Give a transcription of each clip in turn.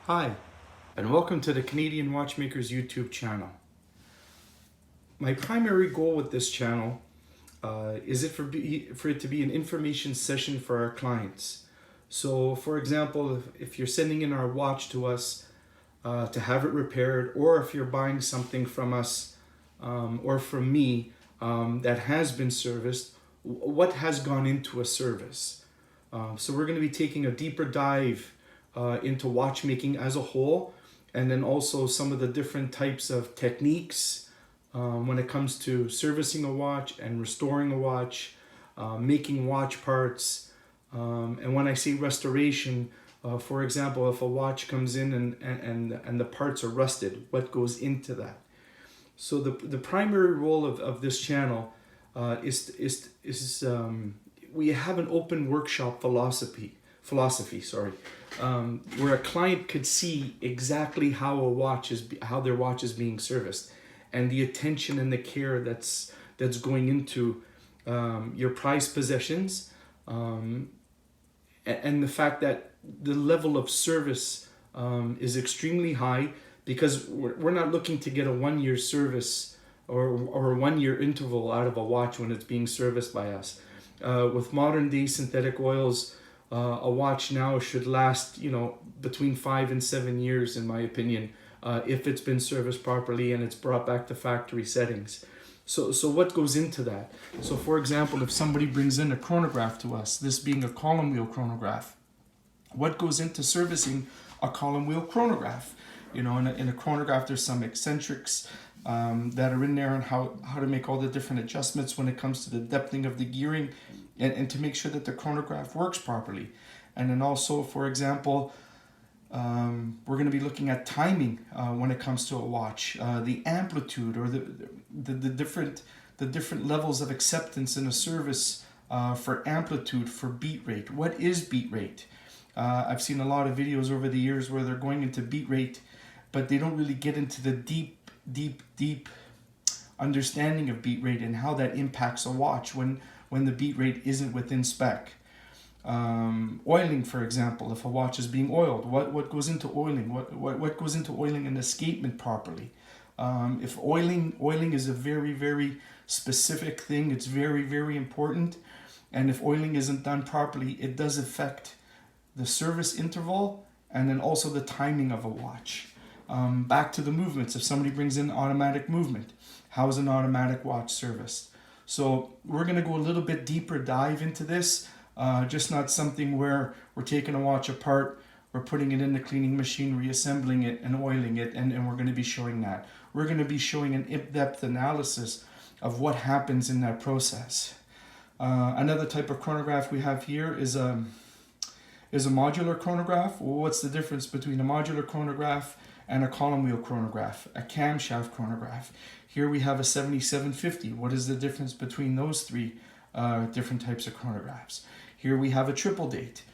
Hi, and welcome to the Canadian Watchmakers YouTube channel. My primary goal with this channel is for it to be an information session for our clients. So, for example, if you're sending in our watch to us to have it repaired, or if you're buying something from us or from me that has been serviced, what has gone into a service? So we're going to be taking a deeper dive into watchmaking as a whole, and then also some of the different types of techniques when it comes to servicing a watch and restoring a watch, making watch parts. And when I say restoration, for example, if a watch comes in and the parts are rusted, what goes into that? So the primary role of this channel is we have an open workshop philosophy, where a client could see exactly how their watch is being serviced, and the attention and the care that's going into your prized possessions, and the fact that the level of service is extremely high, because we're not looking to get a 1-year service or a 1-year interval out of a watch when it's being serviced by us. With modern day synthetic oils, a watch now should last, between 5 and 7 years, in my opinion, if it's been serviced properly and it's brought back to factory settings. So what goes into that? So, for example, if somebody brings in a chronograph to us, this being a column wheel chronograph, what goes into servicing a column wheel chronograph? In a chronograph, there's some eccentrics that are in there, and how to make all the different adjustments when it comes to the depthing of the gearing, and to make sure that the chronograph works properly. And then also, for example, we're going to be looking at timing when it comes to a watch, the amplitude, or the different levels of acceptance in a service for amplitude, for beat rate. What is beat rate? I've seen a lot of videos over the years where they're going into beat rate, but they don't really get into the deep understanding of beat rate and how that impacts a watch when the beat rate isn't within spec. Oiling, for example, if a watch is being oiled, what goes into oiling? What goes into oiling an escapement properly? If oiling is a very, very specific thing, it's very, very important. And if oiling isn't done properly, it does affect the service interval and then also the timing of a watch. Back to the movements. If somebody brings in automatic movement, how is an automatic watch serviced? So we're going to go a little bit deeper dive into this, just not something where we're taking a watch apart, we're putting it in the cleaning machine, reassembling it and oiling it, and we're going to be showing that. We're going to be showing an in-depth analysis of what happens in that process. Another type of chronograph we have here is a modular chronograph. Well, what's the difference between a modular chronograph and a column wheel chronograph, a camshaft chronograph? Here we have a 7750. What is the difference between those three different types of chronographs? Here we have a triple date.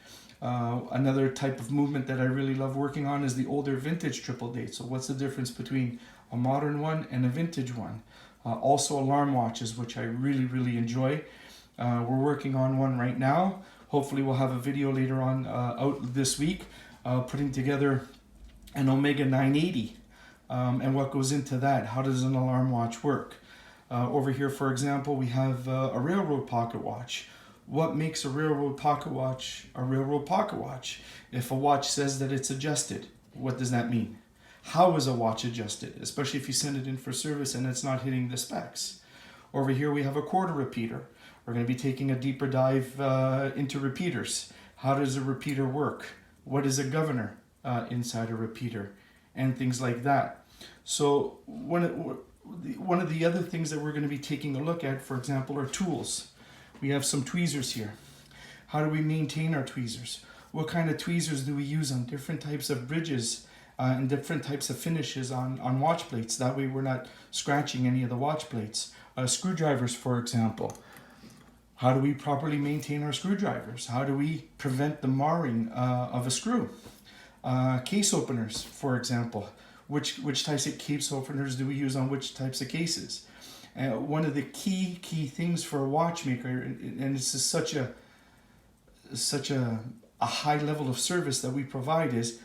Another type of movement that I really love working on is the older vintage triple date. So what's the difference between a modern one and a vintage one? Also alarm watches, which I really, really enjoy. We're working on one right now. Hopefully we'll have a video later on out this week, putting together an Omega 980, and what goes into that. How does an alarm watch work? Over here, for example, we have a railroad pocket watch. What makes a railroad pocket watch a railroad pocket watch? If a watch says that it's adjusted, what does that mean? How is a watch adjusted, especially if you send it in for service and it's not hitting the specs? Over here we have a quarter repeater. We're going to be taking a deeper dive into repeaters. How does a repeater work? What is a governor inside a repeater? And things like that. So one of the other things that we're going to be taking a look at, for example, are tools. We have some tweezers here. How do we maintain our tweezers? What kind of tweezers do we use on different types of bridges and different types of finishes on watch plates? That way we're not scratching any of the watch plates. Screwdrivers, for example. How do we properly maintain our screwdrivers? How do we prevent the marring of a screw? Case openers, for example. Which types of case openers do we use on which types of cases? One of the key things for a watchmaker, and this is such a high level of service that we provide, is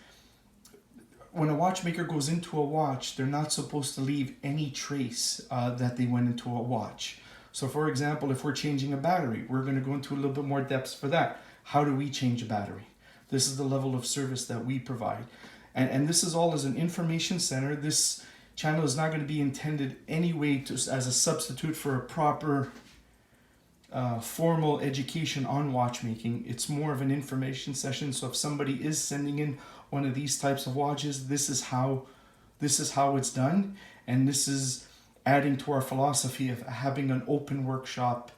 when a watchmaker goes into a watch, they're not supposed to leave any trace that they went into a watch. So for example, if we're changing a battery, we're going to go into a little bit more depth for that. How do we change a battery? This is the level of service that we provide. And this is all as an information center. This channel is not going to be intended anyway as a substitute for a proper formal education on watchmaking. It's more of an information session. So if somebody is sending in one of these types of watches, this is how it's done, and this is adding to our philosophy of having an open workshop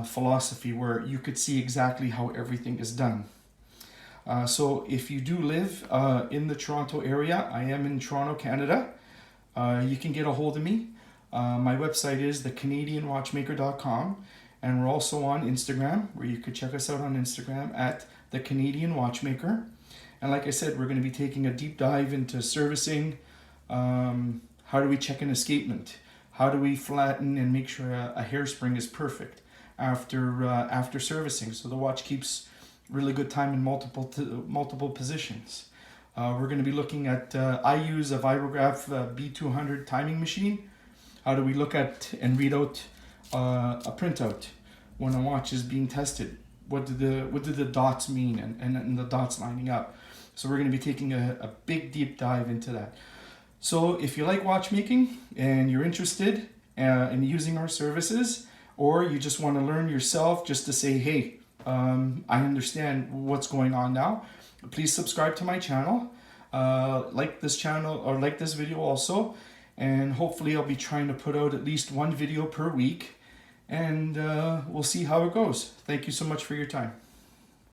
philosophy where you could see exactly how everything is done. So if you do live in the Toronto area, I am in Toronto, Canada, you can get a hold of me. My website is thecanadianwatchmaker.com, and we're also on Instagram, where you could check us out on Instagram at The Canadian Watchmaker. And like I said, we're going to be taking a deep dive into servicing. How do we check an escapement? How do we flatten and make sure a hairspring is perfect after servicing, so the watch keeps really good time in multiple positions. We're going to be looking at, I use a Virograph B200 timing machine. How do we look at and read out a printout when a watch is being tested? What do the dots mean, and the dots lining up? So we're going to be taking a big deep dive into that. So if you like watchmaking and you're interested in using our services, or you just want to learn yourself just to say, hey, I understand what's going on now, please subscribe to my channel, like this channel or like this video also, and hopefully I'll be trying to put out at least one video per week, and we'll see how it goes. Thank you so much for your time.